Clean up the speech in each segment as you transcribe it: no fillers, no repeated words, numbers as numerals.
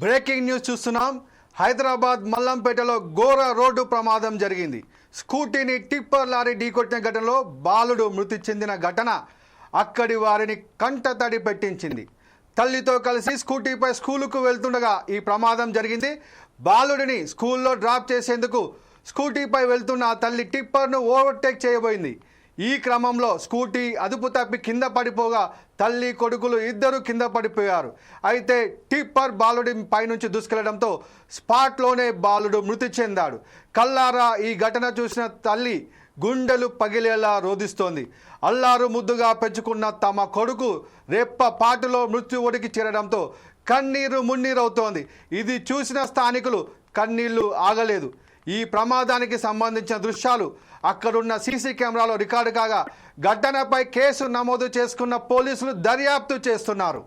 Breaking news చూస్తున్నాం. హైదరాబాద్ మల్లంపేటలో ఘోర road ప్రమాదం జరిగింది. స్కూటీని టిప్పర్ లారీ ఢీకొట్టిన ఘటనలో బాలుడు మృతి చెందిన ఘటన అక్కడి వారిని కంటతడి పెట్టించింది. తల్లితో కలిసి స్కూటీపై స్కూలుకు వెళ్తుండగా ఈ ప్రమాదం జరిగింది. బాలుడిని స్కూల్లో డ్రాప్ చేసేందుకు స్కూటీపై వెళ్తున్న తల్లి టిప్పర్ను ఓవర్టేక్ చేయబోయింది. ఈ క్రమంలో స్కూటీ అదుపు తప్పి కింద పడిపోగా తల్లి కొడుకులు ఇద్దరు కింద పడిపోయారు. అయితే టిప్పర్ బాలుడి పైనుంచి దూసుకెళ్లడంతో స్పాట్లోనే బాలుడు మృతి చెందాడు. కల్లారా ఈ ఘటన చూసిన తల్లి గుండెలు పగిలేలా రోధిస్తోంది. అల్లారు ముద్దుగా పెంచుకున్న తమ కొడుకు రెప్ప పాటులో మృత్యు ఒడికి చేరడంతో కన్నీరు మున్నీరవుతోంది. ఇది చూసిన స్థానికులు కన్నీళ్లు ఆగలేదు. ఈ ప్రమాదానికి సంబంధించిన దృశ్యాలు అక్కడున్న సీసీ కెమెరాలో రికార్డు కాగా ఘటనపై కేసు నమోదు చేసుకున్న పోలీసులు దర్యాప్తు చేస్తున్నారు.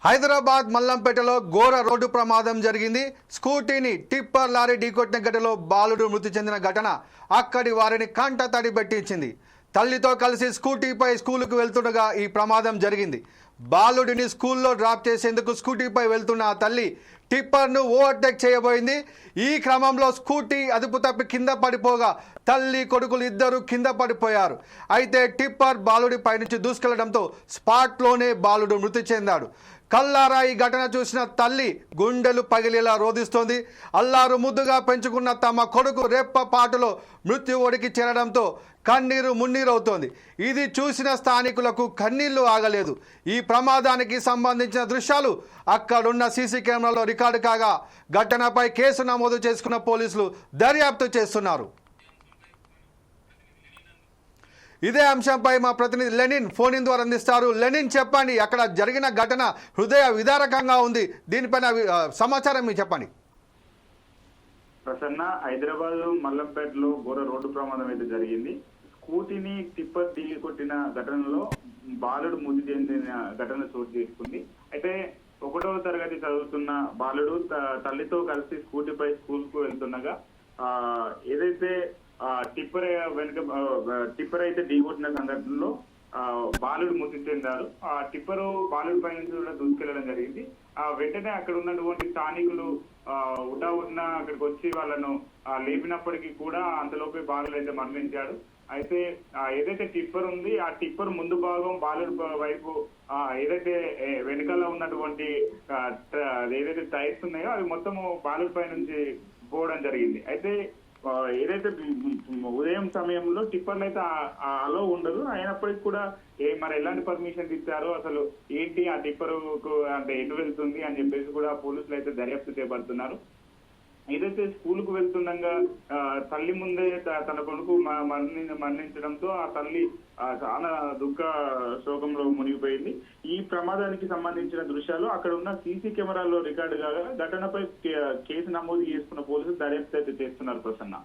హైదరాబాద్ మల్లంపేటలో ఘోర రోడ్డు ప్రమాదం జరిగింది. స్కూటీని టిప్పర్ లారీ ఢీకొట్టిన ఘటనలో బాలుడు మృతి చెందిన ఘటన అక్కడి వారిని కంటతడి పెట్టించింది. తల్లితో కలిసి స్కూటీపై స్కూలుకు వెళ్తుండగా ఈ ప్రమాదం జరిగింది. బాలుడిని స్కూల్లో డ్రాప్ చేసేందుకు స్కూటీపై వెళ్తున్న ఆ తల్లి టిప్పర్ను ఓవర్టేక్ చేయబోయింది. ఈ క్రమంలో స్కూటీ అదుపు తప్పి కింద పడిపోగా తల్లి కొడుకులు ఇద్దరు కింద పడిపోయారు. అయితే టిప్పర్ బాలుడి పైనుంచి దూసుకెళ్లడంతో స్పాట్లోనే బాలుడు మృతి చెందాడు. కల్లారా ఈ ఘటన చూసిన తల్లి గుండెలు పగిలేలా రోధిస్తోంది. అల్లారు ముద్దుగా పెంచుకున్న తమ కొడుకు రెప్ప పాటులో మృత్యు ఒడికి చేరడంతో కన్నీరు మున్నీరవుతోంది. ఇది చూసిన స్థానికులకు కన్నీళ్లు ఆగలేదు. ఈ ప్రమాదానికి సంబంధించిన దృశ్యాలు అక్కడున్న సీసీ కెమెరాలో రికార్డు కాగా ఘటనపై కేసు నమోదు చేసుకున్న పోలీసులు దర్యాప్తు చేస్తున్నారు. ఇదే అంశంపై మా ప్రతినిధి లెనిన్ ఫోన్ ఇన్ ద్వారా అందిస్తారు. లెనిన్, చెప్పండి, అక్కడ జరిగిన ఘటన హృదయ విదారకంగా ఉంది. దీనిపైన సమాచారం మీరు చెప్పండి. ప్రసన్న, హైదరాబాద్ మల్లంపేటలో ఘోర రోడ్డు ప్రమాదం అయితే జరిగింది. స్కూటీని టిప్పర్ కొట్టిన ఘటనలో బాలుడు మృతి చెందిన ఘటన చోటు చేసుకుంది. అయితే 1వ తరగతి చదువుతున్న బాలుడు తల్లితో కలిసి స్కూటీపై స్కూల్ కు వెళ్తుండగా ఏదైతే టిప్పర్ అయితే ఢీకొట్టిన సంఘటనలో బాలుడు మృతి చెందారు. ఆ టిప్పరు బాలుడి పై నుంచి కూడా దూసుకెళ్లడం జరిగింది. వెంటనే అక్కడ ఉన్నటువంటి స్థానికులు ఉటావుటిన అక్కడికి వచ్చి వాళ్ళను లేపినప్పటికీ కూడా అంతలోపే బాలుడు అయితే మరణించాడు. అయితే ఏదైతే టిప్పర్ ఉంది, ఆ టిప్పర్ ముందు భాగం బాలుడు వైపు ఏదైతే వెనుకలో ఉన్నటువంటి ఏదైతే టైర్స్ ఉన్నాయో అవి మొత్తము బాలుడి పై నుంచి పోవడం జరిగింది. అయితే ఏదైతే ఉదయం సమయంలో టిప్పర్లు అయితే అలో ఉండదు, అయినప్పటికీ కూడా మరి ఎలాంటి పర్మిషన్ ఇచ్చారో, అసలు ఏంటి ఆ టిప్పర్ అంటే ఎటు వెళ్తుంది అని చెప్పేసి కూడా పోలీసులు అయితే దర్యాప్తు చేపడుతున్నారు. ఏదైతే స్కూల్ కు వెళ్తుండగా తల్లి ముందే తన కొడుకు మరణించడంతో ఆ తల్లి చాలా దుఃఖ శోకంలో మునిగిపోయింది. ఈ ప్రమాదానికి సంబంధించిన దృశ్యాలు అక్కడ ఉన్న సీసీ కెమెరాల్లో రికార్డు కాగా ఘటనపై కేసు నమోదు చేసుకున్న పోలీసులు దర్యాప్తు అయితే చేస్తున్నారు. ప్రసన్న,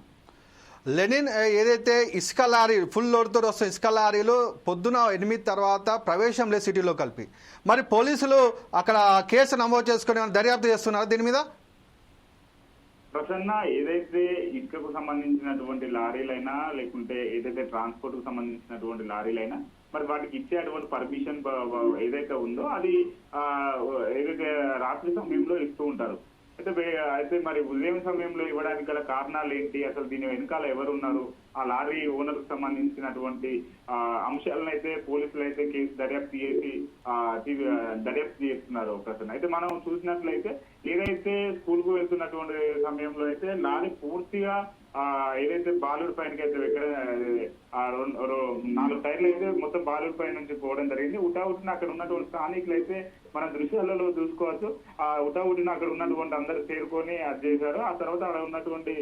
లెనిన్, ఏదైతే ఇసుక లారీ ఫుల్ లోడ్తో వస్తున్న ఇసుక లారీలు పొద్దున 8 తర్వాత ప్రవేశం లేదు సిటీలో కలిపి, మరి పోలీసులు అక్కడ కేసు నమోదు చేసుకుని దర్యాప్తు చేస్తున్నారు దీని మీద? ప్రసన్న, ఏదైతే ఇసుకకు సంబంధించినటువంటి లారీలైనా లేకుంటే ఏదైతే ట్రాన్స్పోర్ట్ కు సంబంధించినటువంటి లారీలైనా మరి వాటికి ఇచ్చేటువంటి పర్మిషన్ ఏదైతే ఉందో అది ఏదైతే రాత్రి సమయంలో ఇస్తూ ఉంటారు. అయితే మరి ఉదయం సమయంలో ఇవ్వడానికి గల కారణాలు ఏంటి, అసలు దీని వెనకాల ఎవరు ఉన్నారు, ఆ లారీ ఓనర్ కు సంబంధించినటువంటి అంశాలను అయితే పోలీసులు అయితే కేసు దర్యాప్తు చేసి దర్యాప్తు చేస్తున్నారు ప్రసన్న. అయితే మనం చూసినట్లయితే ఏదైతే స్కూల్ కు వెళ్తున్నటువంటి సమయంలో అయితే లారీ పూర్తిగా ఏదైతే బాలుడి పైనకి అయితే ఎక్కడ 4 టైర్లు అయితే మొత్తం బాలుడి పై నుంచి పోవడం జరిగింది. ఉటావుటిన అక్కడ ఉన్నటువంటి స్థానికులు అయితే మన దృశ్యాలలో చూసుకోవచ్చు. ఉటావుటిన అక్కడ ఉన్నటువంటి అందరూ చేరుకొని అది చేశారు. ఆ తర్వాత అక్కడ ఉన్నటువంటి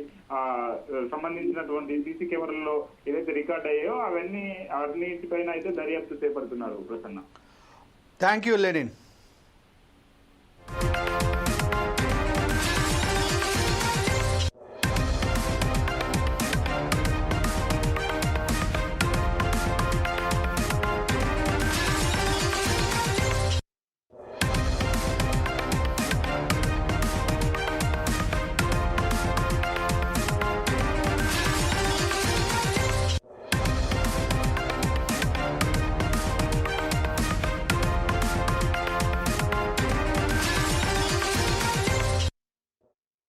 సంబంధించినటువంటి సీసీ కెమెరాల్లో ఏదైతే రికార్డ్ అయ్యాయో అవన్నీ అన్నిటిపైన అయితే దర్యాప్తు చేపడుతున్నారు ప్రసన్న. Thank you Lenin.